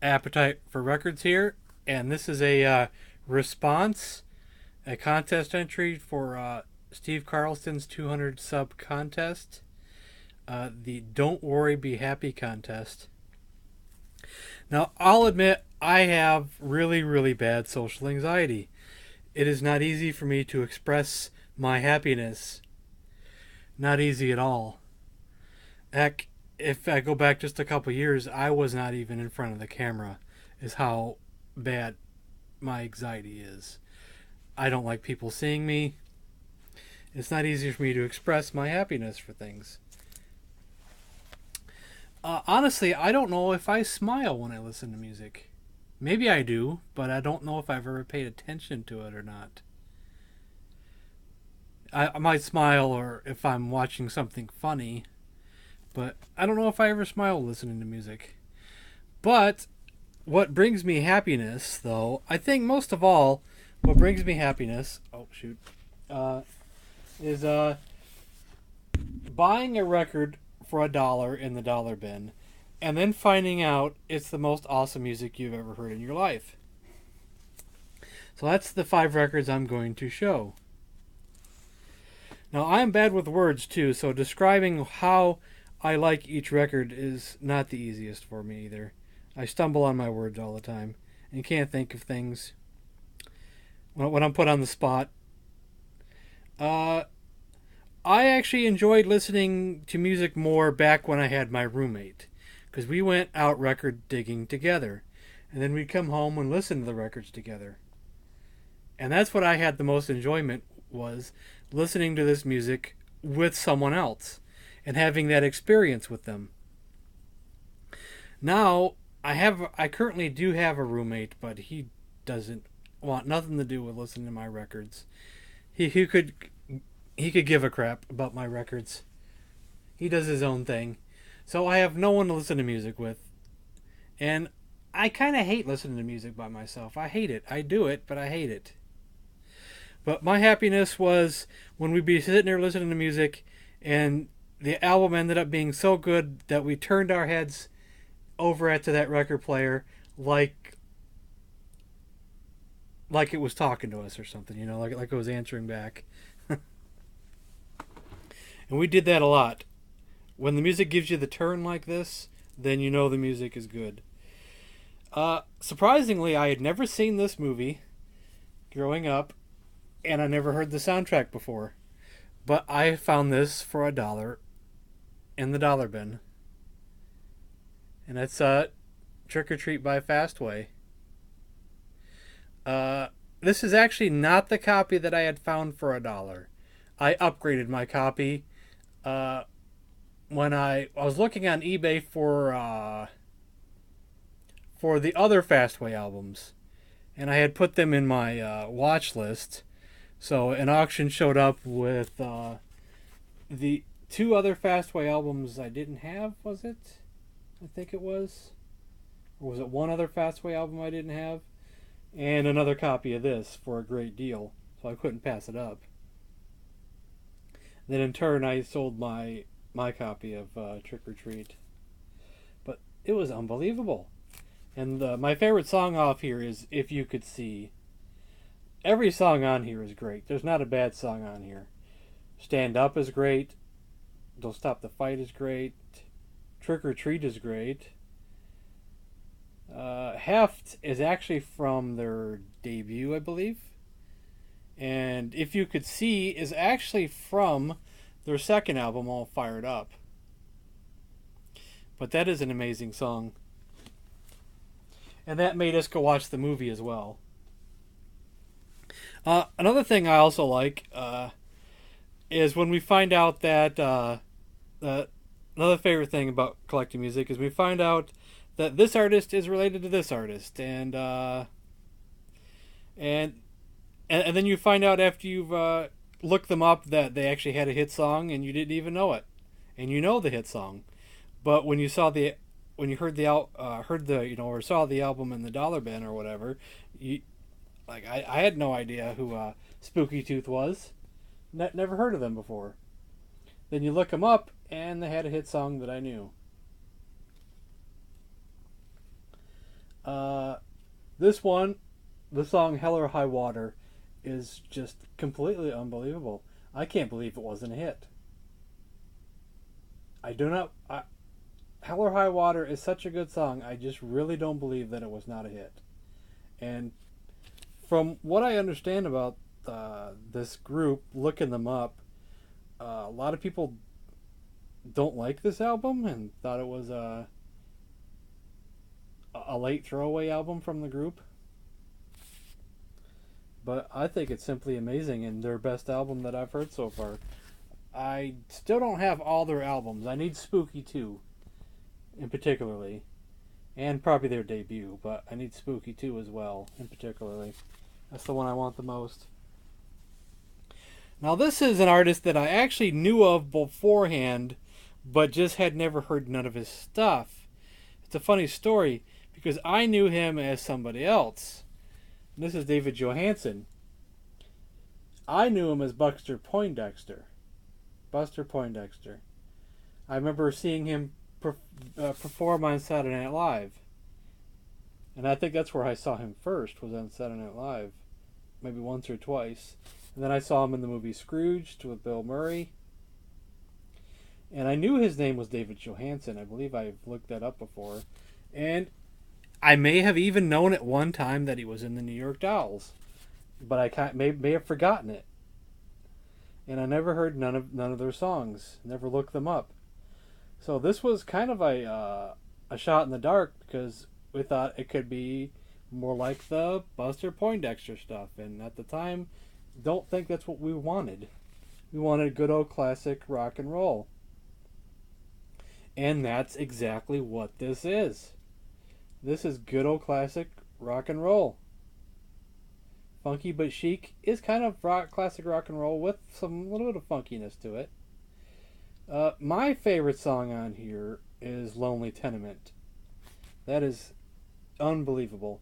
Appetite for Records here, and this is a response, a contest entry for Steve Carlson's 200 sub contest, the Don't Worry Be Happy contest. Now, I'll admit I have really, really bad social anxiety. It is not easy for me to express my happiness. Not easy at all. Heck, if I go back just a couple years, I was not even in front of the camera, is how bad my anxiety is. I don't like people seeing me. It's not easy for me to express my happiness for things. Honestly, I don't know if I smile when I listen to music. Maybe I do, but I don't know if I've ever paid attention to it or not. I might smile or if I'm watching something funny, but I don't know if I ever smile listening to music. But what brings me happiness, though, I think most of all, what brings me happiness, uh, is buying a record for $1 in the dollar bin, and then finding out it's the most awesome music you've ever heard in your life. So that's the 5 records I'm going to show. Now, I'm bad with words too, so describing how I like each record is not the easiest for me either. I stumble on my words all the time and can't think of things when I'm put on the spot. I actually enjoyed listening to music more back when I had my roommate, because we went out record digging together, and then we'd come home and listen to the records together. And that's what I had the most enjoyment was listening to this music with someone else and having that experience with them. Now I currently do have a roommate, but he doesn't want nothing to do with listening to my records. He could give a crap about my records. He does his own thing. So I have no one to listen to music with. And I kind of hate listening to music by myself. I hate it. I do it, but I hate it. But my happiness was when we'd be sitting there listening to music and the album ended up being so good that we turned our heads over to that record player like it was talking to us or something, like it was answering back. And we did that a lot. When the music gives you the turn like this, then you know the music is good. Surprisingly, I had never seen this movie growing up, and I never heard the soundtrack before. But I found this for $1 in the dollar bin. And it's Trick or Treat by Fastway. This is actually not the copy that I had found for $1. I upgraded my copy when I was looking on eBay for the other Fastway albums, and I had put them in my watch list. So an auction showed up with the 2 other Fastway albums I didn't have. Was it? I think it was. Or was it one other Fastway album I didn't have? And another copy of this for a great deal, so I couldn't pass it up. Then in turn, I sold my copy of Trick or Treat. But it was unbelievable. And my favorite song off here is If You Could See. Every song on here is great. There's not a bad song on here. Stand Up is great. Don't Stop the Fight is great. Trick or Treat is great. Heft is actually from their debut, I believe. And If You Could See is actually from their second album, All Fired Up. But that is an amazing song. And that made us go watch the movie as well. Another thing I also like is when we find out that another favorite thing about collecting music is we find out that this artist is related to this artist, and then you find out after you've looked them up that they actually had a hit song and you didn't even know it, and you know the hit song, but when you saw the when you heard the or saw the album in the dollar bin or whatever, I had no idea who Spooky Tooth was. Never heard of them before. Then you look them up, and they had a hit song that I knew. This one, the song "Hell or High Water," is just completely unbelievable. I can't believe it wasn't a hit. I do not. Hell or High Water is such a good song. I just really don't believe that it was not a hit. And from what I understand about this group, looking them up, a lot of people don't like this album and thought it was a late throwaway album from the group. But I think it's simply amazing and their best album that I've heard so far. I still don't have all their albums. I need Spooky 2, in particularly, and probably their debut, but I need Spooky 2 as well, in particularly. That's the one I want the most. Now this is an artist that I actually knew of beforehand, but just had never heard none of his stuff. It's a funny story, because I knew him as somebody else. And this is David Johansen. I knew him as Buster Poindexter. Buster Poindexter. I remember seeing him perform on Saturday Night Live. And I think that's where I saw him first, was on Saturday Night Live. Maybe once or twice. And then I saw him in the movie Scrooged with Bill Murray. And I knew his name was David Johansen. I believe I've looked that up before. And I may have even known at one time that he was in the New York Dolls. But I may have forgotten it. And I never heard none of their songs. Never looked them up. So this was kind of a shot in the dark, because we thought it could be more like the Buster Poindexter stuff. And at the time, don't think that's what we wanted. We wanted good old classic rock and roll. And that's exactly what this is. This is good old classic rock and roll. Funky but chic is kind of classic rock and roll with some little bit of funkiness to it. My favorite song on here is Lonely Tenement. That is unbelievable.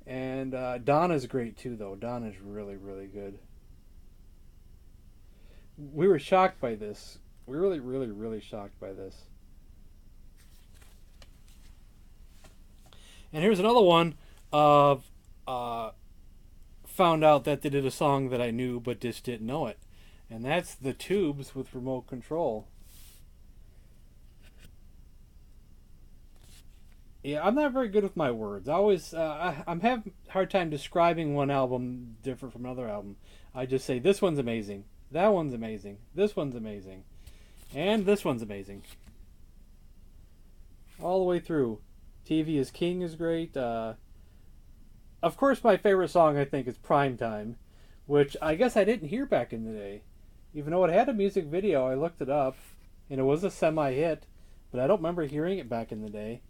And Donna's great too, though. Donna's really, really good. We were shocked by this. We were really, really, really shocked by this. And here's another one of found out that they did a song that I knew but just didn't know it. And that's The Tubes with Remote Control. Yeah, I'm not very good with my words. I'm having a hard time describing one album different from another album. I just say, this one's amazing. That one's amazing. This one's amazing. And this one's amazing. All the way through. TV is King is great. Of course, my favorite song, I think, is Primetime, which I guess I didn't hear back in the day. Even though it had a music video, I looked it up, and it was a semi-hit, but I don't remember hearing it back in the day.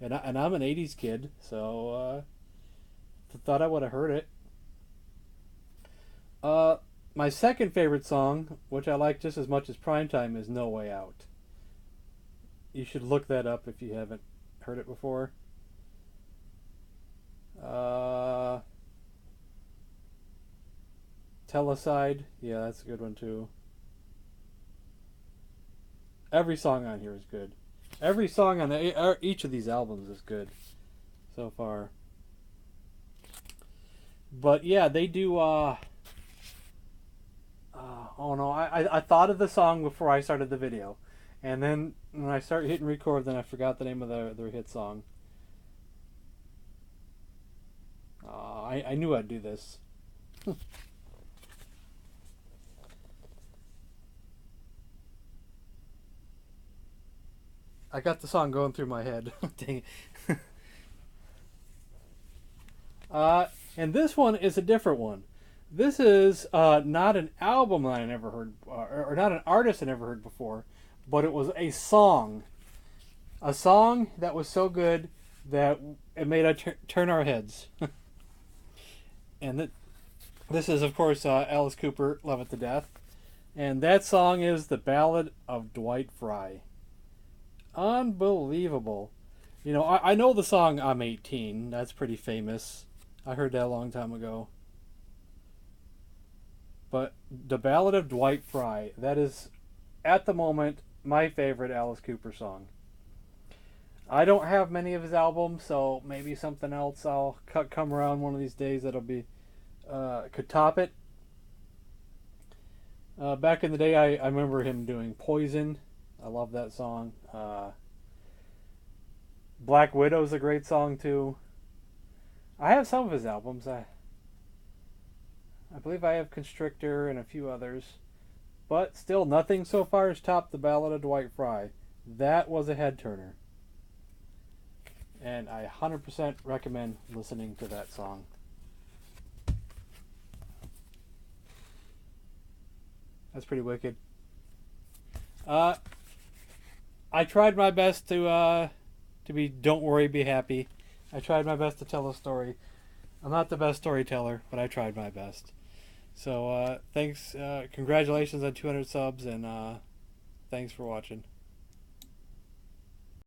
And I'm an 80s kid, so thought I would have heard it. My second favorite song, which I like just as much as Primetime, is No Way Out. You should look that up if you haven't heard it before. Telecide, yeah, that's a good one too. Every song on here is good. Every song on each of these albums is good so far. But yeah, they do. Oh no, I thought of the song before I started the video, and then when I started hitting record, then I forgot the name of their hit song. I knew I'd do this. I got the song going through my head. Dang it. And this one is a different one. This is not an album that I never heard, or not an artist I never heard before, but it was a song. A song that was so good that it made us turn our heads. And this is, of course, Alice Cooper, Love It to Death. And that song is The Ballad of Dwight Fry. Unbelievable. You know, I know the song I'm 18. That's pretty famous. I heard that a long time ago. But The Ballad of Dwight Fry, that is, at the moment, my favorite Alice Cooper song. I don't have many of his albums, so maybe something else I'll come around one of these days that'll be could top it. Back in the day, I remember him doing Poison. I love that song. Black Widow's a great song too. I have some of his albums. I believe I have Constrictor and a few others. But still, nothing so far has topped the Ballad of Dwight Fry. That was a head turner. And I 100% recommend listening to that song. That's pretty wicked. I tried my best to be "Don't worry, be happy." I tried my best to tell a story. I'm not the best storyteller, but I tried my best. So thanks, congratulations on 200 subs, and thanks for watching.